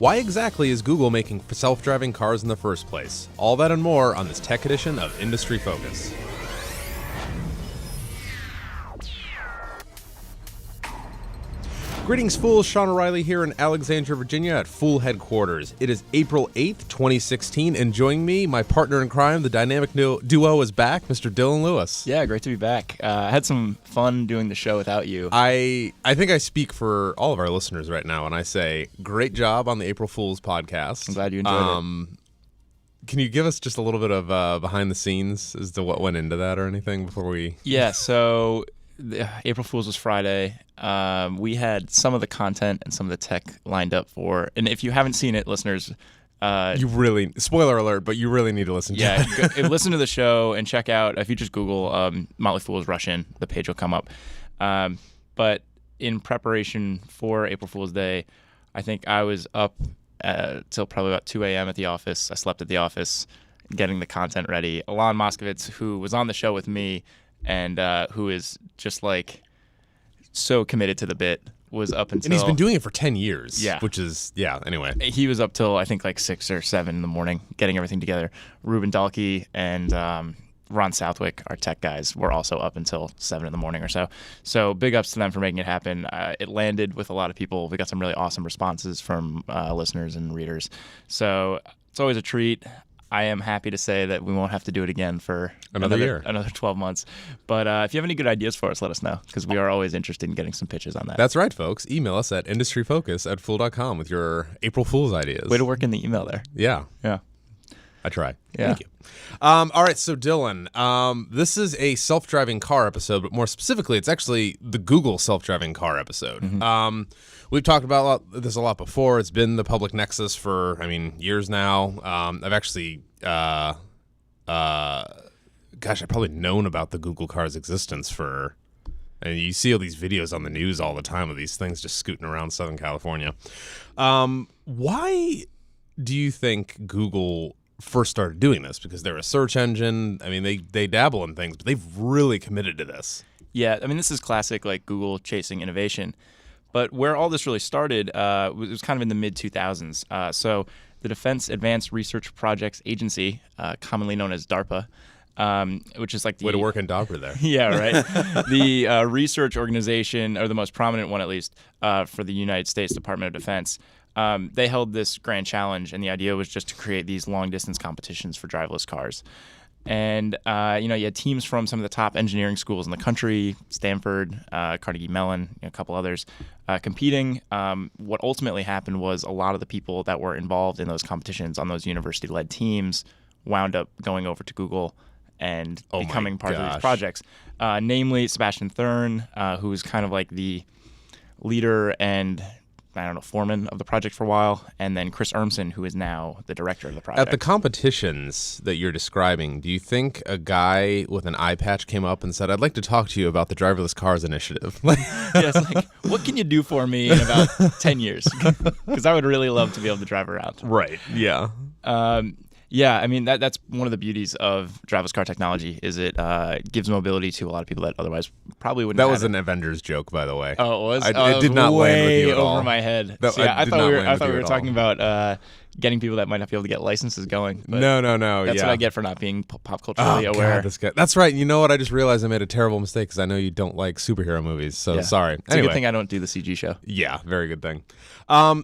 Why exactly is Google making self-driving cars in the first place? All that and more on this tech edition of Industry Focus. Greetings, fools. Sean O'Reilly here in Alexandria, Virginia at Fool Headquarters. It is April 8th, 2016, and joining me, my partner in crime, the dynamic duo is back, Mr. Dylan Lewis. Yeah, great to be back. I had some fun doing the show without you. I think I speak for all of our listeners right now when I say, great job on the April Fool's podcast. I'm glad you enjoyed it. Can you give us just a little bit of behind the scenes as to what went into that or anything before we... Yeah, so April Fool's was Friday. We had some of the content and some of the tech lined up for, and if you haven't seen it, listeners, you really, spoiler alert, but you really need to listen to it. Yeah, listen to the show and check out, if you just Google Motley Fool's Rush In, the page will come up. But in preparation for April Fool's Day, I think I was up till probably about 2 a.m. at the office. I slept at the office getting the content ready. Alon Moskowitz, who was on the show with me and who is just like so committed to the bit, was up until... And he's been doing it for 10 years. Yeah. Which is, yeah, anyway. He was up till, I think, like 6 or 7 in the morning, getting everything together. Ruben Dahlke and Ron Southwick, our tech guys, were also up until 7 in the morning or so. So big ups to them for making it happen. It landed with a lot of people. We got some really awesome responses from listeners and readers. So it's always a treat. I am happy to say that we won't have to do it again for another year, another 12 months. But if you have any good ideas for us, let us know, because we are always interested in getting some pitches on that. That's right, folks. Email us at industryfocus@fool.com with your April Fool's ideas. Way to work in the email there. Yeah. Yeah. I try. Yeah. Thank you. All right, so Dylan, this is a self-driving car episode, but more specifically, it's actually the Google self-driving car episode. Mm-hmm. We've talked about this a lot before. It's been the public nexus for, years now. I've actually, I've probably known about the Google car's existence for, and you see all these videos on the news all the time of these things just scooting around Southern California. Why do you think Google first started doing this? Because they're a search engine. They dabble in things, but they've really committed to this. Yeah, this is classic, like Google chasing innovation. But where all this really started was kind of in the mid-2000s. So the Defense Advanced Research Projects Agency, commonly known as DARPA, which is like the... Way to work in DARPA there. Yeah, right. The research organization, or the most prominent one at least, for the United States Department of Defense. They held this grand challenge, and the idea was just to create these long-distance competitions for driverless cars. And, you had teams from some of the top engineering schools in the country, Stanford, Carnegie Mellon, a couple others, competing. What ultimately happened was a lot of the people that were involved in those competitions on those university-led teams wound up going over to Google and becoming part of these projects. Namely, Sebastian Thurn, who was kind of like the leader and... foreman of the project for a while, and then Chris Urmson, who is now the director of the project. At the competitions that you're describing, do you think a guy with an eye patch came up and said, "I'd like to talk to you about the driverless cars initiative"? Yes, like, what can you do for me in about 10 years? Because I would really love to be able to drive around. Right, yeah. Yeah, that's one of the beauties of driverless car technology is it gives mobility to a lot of people that otherwise probably wouldn't. That was an Avengers joke, by the way. Oh, it was? It did not land with you at all. Over my head. I thought we were talking about getting people that might not be able to get licenses going. But no. That's what I get for not being pop culturally aware. God, this guy. That's right. You know what? I just realized I made a terrible mistake because I know you don't like superhero movies. So sorry. It's a good thing I don't do the CG show. Yeah, very good thing.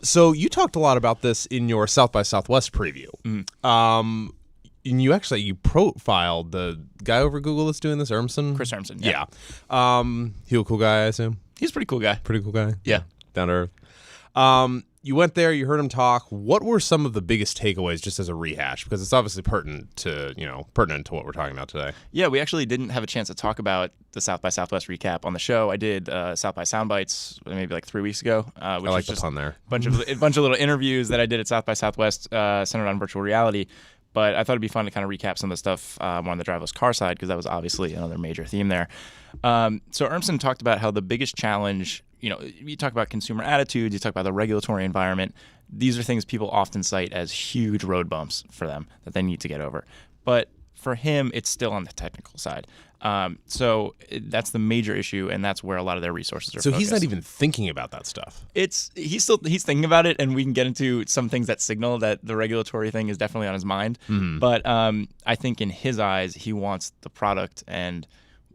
So you talked a lot about this in your South by Southwest preview. Mm. And you profiled the guy over Google that's doing this, Urmson? Chris Urmson, yeah. He a cool guy, I assume? He's a pretty cool guy. Pretty cool guy? Yeah. Down to earth. You went there, you heard him talk. What were some of the biggest takeaways just as a rehash? Because it's obviously pertinent to what we're talking about today. Yeah, we actually didn't have a chance to talk about the South by Southwest recap on the show. I did South by Soundbites maybe like 3 weeks ago. Which I like the pun there. A bunch of little interviews that I did at South by Southwest centered on virtual reality. But I thought it'd be fun to kind of recap some of the stuff more on the driverless car side, because that was obviously another major theme there. So Urmson talked about how the biggest challenge, you talk about consumer attitudes, you talk about the regulatory environment. These are things people often cite as huge road bumps for them that they need to get over. But for him, it's still on the technical side. That's the major issue, and that's where a lot of their resources are So focused. he's not even thinking about that stuff. He's thinking about it, and we can get into some things that signal that the regulatory thing is definitely on his mind. But I think in his eyes, he wants the product and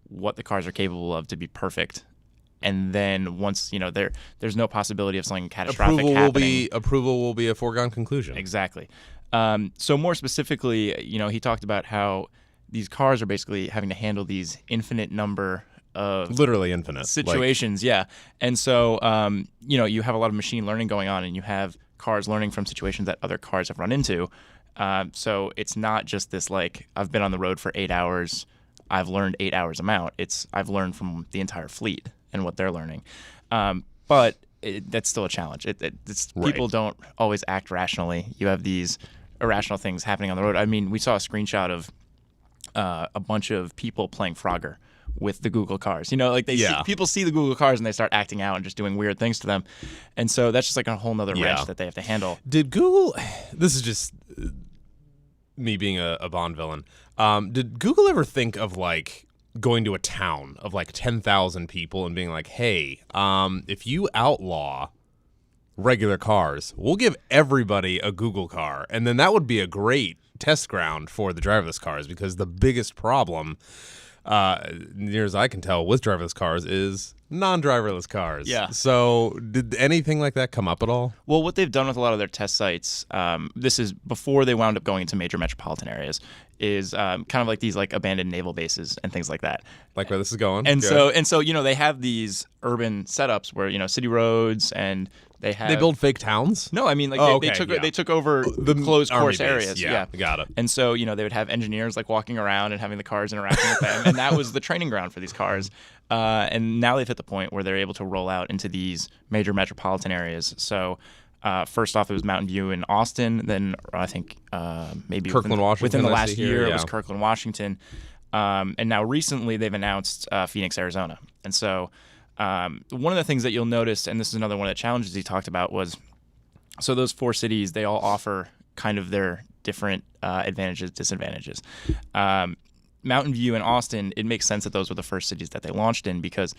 what the cars are capable of to be perfect. And then once there's no possibility of something catastrophic happening. Approval will be a foregone conclusion. Exactly. So more specifically, he talked about how these cars are basically having to handle these infinite number of Literally infinite situations. Yeah. And so, you have a lot of machine learning going on, and you have cars learning from situations that other cars have run into. So it's not just this, like, I've been on the road for 8 hours, I've learned 8 hours amount. It's I've learned from the entire fleet and what they're learning. But that's still a challenge. People don't always act rationally. You have these irrational things happening on the road. I mean, we saw a screenshot of a bunch of people playing Frogger with the Google cars. People see the Google cars and they start acting out and just doing weird things to them. And so that's just like a whole nother wrench that they have to handle. Did Google, this is just me being a Bond villain, did Google ever think of like going to a town of like 10,000 people and being like, hey, if you outlaw regular cars, we'll give everybody a Google car, and then that would be a great test ground for the driverless cars, because the biggest problem, near as I can tell, with driverless cars is non-driverless cars. Yeah. So did anything like that come up at all? Well, what they've done with a lot of their test sites, this is before they wound up going into major metropolitan areas, is kind of like these like abandoned naval bases and things like that. Like where this is going? And so they have these urban setups where city roads, and they build fake towns? No, I mean like they took over the closed course base. areas. Yeah, got it. And so they would have engineers like walking around and having the cars interacting with them, and that was the training ground for these cars. And now they've hit the point where they're able to roll out into these major metropolitan areas. So first off, it was Mountain View in Austin. Then I think maybe Kirkland, Washington. Within the last year, it was Kirkland, Washington. And now recently they've announced Phoenix, Arizona. And so one of the things that you'll notice, and this is another one of the challenges he talked about, was so those 4 cities, they all offer kind of their different advantages, disadvantages. Mountain View and Austin, it makes sense that those were the first cities that they launched in, because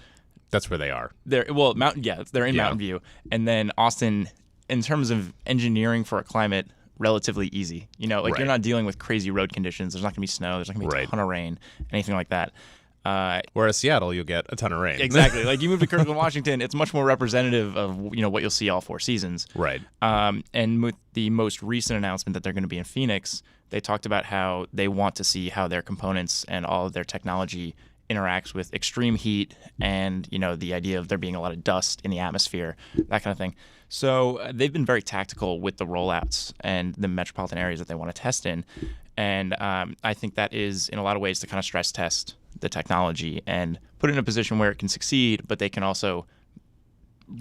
that's where they are. They're in Mountain View. And then Austin, in terms of engineering for a climate, relatively easy. You're not dealing with crazy road conditions. There's not going to be snow. There's not going to be a ton of rain, anything like that. Whereas Seattle, you'll get a ton of rain. Exactly. Like you move to Kirkland, Washington, it's much more representative of what you'll see all 4 seasons. Right. And with the most recent announcement that they're going to be in Phoenix, they talked about how they want to see how their components and all of their technology interacts with extreme heat and the idea of there being a lot of dust in the atmosphere, that kind of thing. So they've been very tactical with the rollouts and the metropolitan areas that they want to test in. And I think that is, in a lot of ways, to kind of stress test the technology and put it in a position where it can succeed, but they can also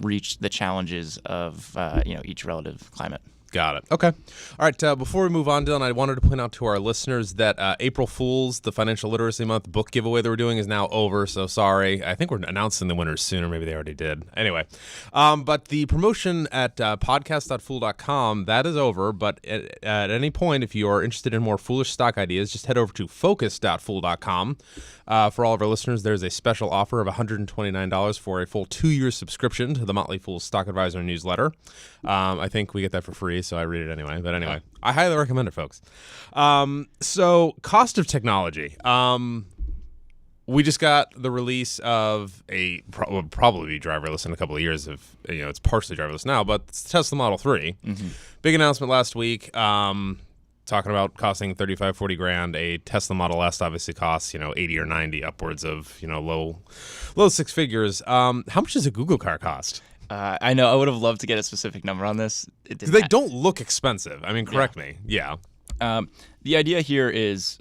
reach the challenges of each relative climate. Got it. Okay. All right. Before we move on, Dylan, I wanted to point out to our listeners that April Fool's, the Financial Literacy Month book giveaway that we're doing, is now over. So sorry. I think we're announcing the winners soon, or maybe they already did. Anyway, but the promotion at podcast.fool.com, that is over. But at any point, if you are interested in more foolish stock ideas, just head over to focus.fool.com. For all of our listeners, there's a special offer of $129 for a full 2-year subscription to the Motley Fool Stock Advisor newsletter. I think we get that for free, so I read it anyway. But anyway, I highly recommend it, folks. So cost of technology. We just got the release of will probably be driverless in a couple of years. If it's partially driverless now, but it's Tesla Model 3. Mm-hmm. Big announcement last week. Talking about costing $35-40 grand. A Tesla Model S obviously costs 80 or 90, upwards of low 6 figures. How much does a Google car cost? I know. I would have loved to get a specific number on this. They don't look expensive. I mean, correct me. Yeah. The idea here is,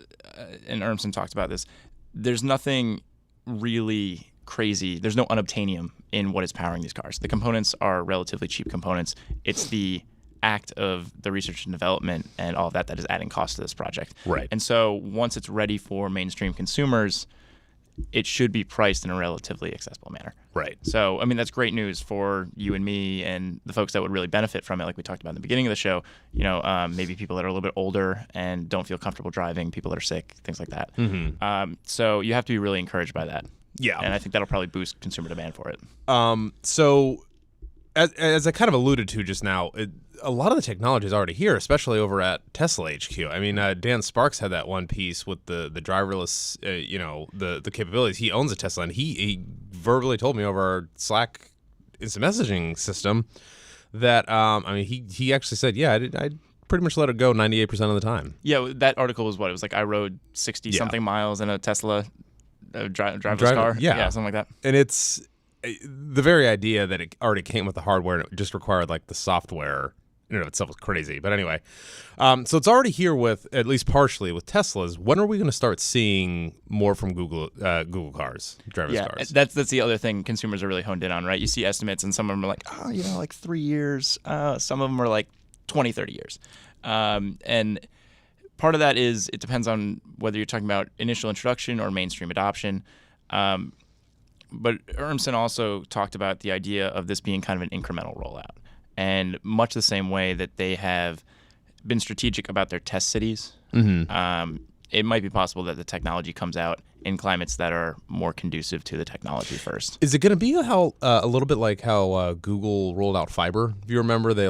and Urmson talked about this, there's nothing really crazy. There's no unobtainium in what is powering these cars. The components are relatively cheap components. It's the act of the research and development and all of that is adding cost to this project. Right. And so once it's ready for mainstream consumers, it should be priced in a relatively accessible manner. Right. So, I mean, that's great news for you and me and the folks that would really benefit from it, like we talked about in the beginning of the show. Maybe people that are a little bit older and don't feel comfortable driving, people that are sick, things like that. So you have to be really encouraged by that. Yeah. And I think that'll probably boost consumer demand for it. So, as I kind of alluded to just now, a lot of the technology is already here, especially over at Tesla HQ. I mean, Dan Sparks had that one piece with the driverless, the capabilities. He owns a Tesla, and he verbally told me over our Slack instant messaging system that, he actually said, yeah, I pretty much let it go 98% of the time. Yeah, that article was what? It was like I rode 60-something miles in a Tesla driverless car. Yeah, something like that. And it's the very idea that it already came with the hardware and it just required like the software in and of itself was crazy. But anyway, so it's already here with, at least partially, with Teslas. When are we going to start seeing more from Google cars, driverless cars? That's the other thing consumers are really honed in on, right? You see estimates, and some of them are like, like 3 years. Some of them are like 20, 30 years. And part of that is it depends on whether you're talking about initial introduction or mainstream adoption. But Urmson also talked about the idea of this being kind of an incremental rollout. And much the same way that they have been strategic about their test cities, it might be possible that the technology comes out in climates that are more conducive to the technology first. Is it going to be a little bit like how Google rolled out fiber? If you remember, they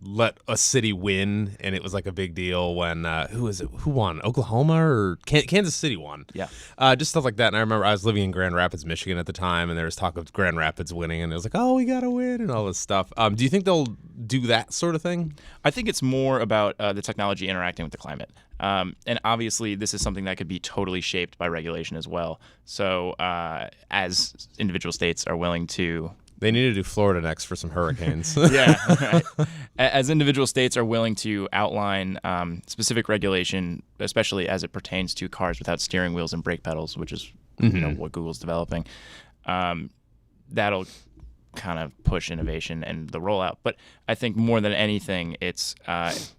let a city win, and it was like a big deal when who won? Oklahoma or Kansas City won? Yeah, just stuff like that. And I remember I was living in Grand Rapids, Michigan at the time, and there was talk of Grand Rapids winning, and it was like, oh, we gotta win and all this stuff. Do you think they'll do that sort of thing? I think it's more about the technology interacting with the climate. And obviously, this is something that could be totally shaped by regulation as well. So as individual states are willing to... They need to do Florida next for some hurricanes. Yeah. Right. As individual states are willing to outline specific regulation, especially as it pertains to cars without steering wheels and brake pedals, which is what Google's developing, that'll kind of push innovation and the rollout. But I think more than anything, has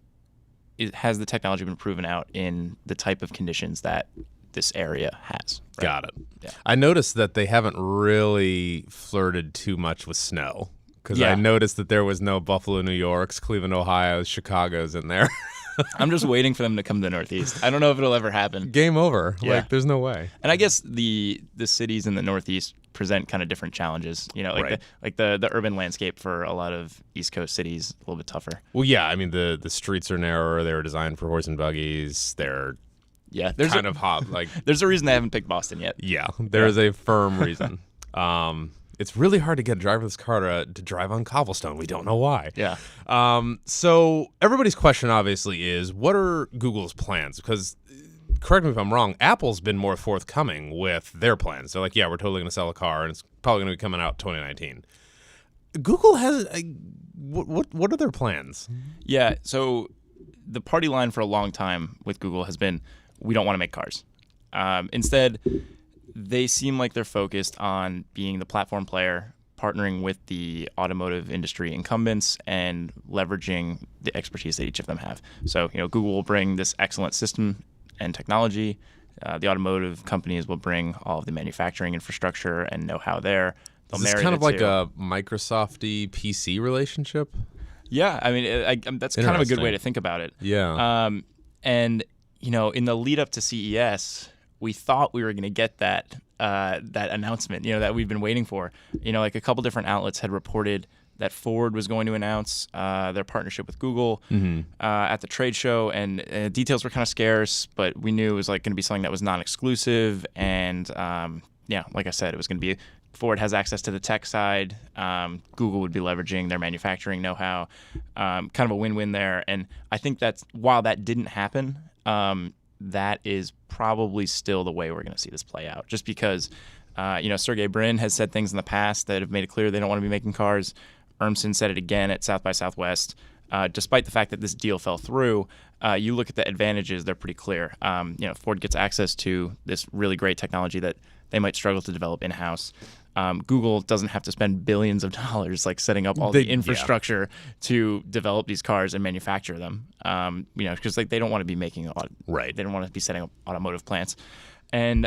the technology been proven out in the type of conditions that this area has. Right? Got it. Yeah. I noticed that they haven't really flirted too much with snow, because I noticed that there was no Buffalo, New York's, Cleveland, Ohio's, Chicago's in there. I'm just waiting for them to come to the Northeast. I don't know if it'll ever happen. Game over. Yeah. Like, there's no way. And I guess the cities in the Northeast present kind of different challenges. The urban landscape for a lot of East Coast cities a little bit tougher. Well, yeah. I mean, the streets are narrower. They were designed for horse and buggies. They're there's kind of hot. Like, there's a reason they haven't picked Boston yet. Yeah, there is a firm reason. It's really hard to get a driverless car to drive on cobblestone. We don't know why. Yeah. So everybody's question obviously is, what are Google's plans? Because, correct me if I'm wrong, Apple's been more forthcoming with their plans. They're like, yeah, we're totally going to sell a car, and it's probably going to be coming out 2019. Google has what are their plans? Yeah. So the party line for a long time with Google has been, we don't want to make cars. Instead, they seem like they're focused on being the platform player, partnering with the automotive industry incumbents, and leveraging the expertise that each of them have. So, Google will bring this excellent system and technology. The automotive companies will bring all of the manufacturing infrastructure and know-how there. Is this kind of like a Microsoft-y PC relationship? Yeah, I mean, that's kind of a good way to think about it. Yeah. And in the lead up to CES, we thought we were going to get that announcement, that we've been waiting for. Like a couple different outlets had reported that Ford was going to announce their partnership with Google at the trade show, and details were kind of scarce, but we knew it was like going to be something that was non-exclusive. And like I said, it was going to be Ford has access to the tech side. Google would be leveraging their manufacturing know-how. Kind of a win-win there. And I think that's, while that didn't happen, that is probably still the way we're going to see this play out. Just because, Sergey Brin has said things in the past that have made it clear they don't want to be making cars. Urmson said it again at South by Southwest. Despite the fact that this deal fell through, you look at the advantages, they're pretty clear. Ford gets access to this really great technology that they might struggle to develop in-house. Google doesn't have to spend billions of dollars setting up all the infrastructure to develop these cars and manufacture them. Because they don't want to be making they don't want to be setting up automotive plants. And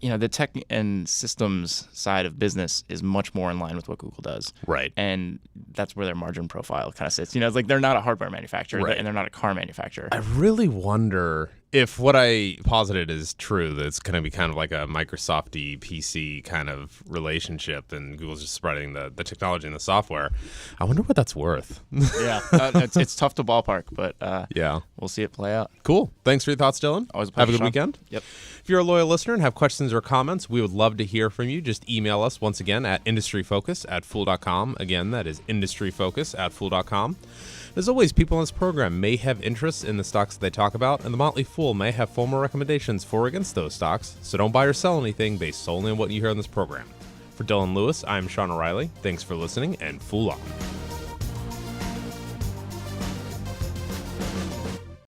the tech and systems side of business is much more in line with what Google does. Right. And that's where their margin profile kind of sits. It's like they're not a hardware manufacturer, Right. and they're not a car manufacturer. I really wonder if what I posited is true, that it's going to be kind of like a Microsoft-y PC kind of relationship, and Google's just spreading the technology and the software. I wonder what that's worth. Yeah, it's tough to ballpark, but Yeah. we'll see it play out. Cool. Thanks for your thoughts, Dylan. Always a Have a pleasure, good Sean. weekend. Yep. If you're a loyal listener and have questions or comments, we would love to hear from you. Just email us once again at industryfocus@fool.com. Again, that is industryfocus@fool.com. As always, people on this program may have interests in the stocks that they talk about, and the Motley Fool may have formal recommendations for or against those stocks, so don't buy or sell anything based solely on what you hear on this program. For Dylan Lewis, I'm Sean O'Reilly. Thanks for listening, and Fool on.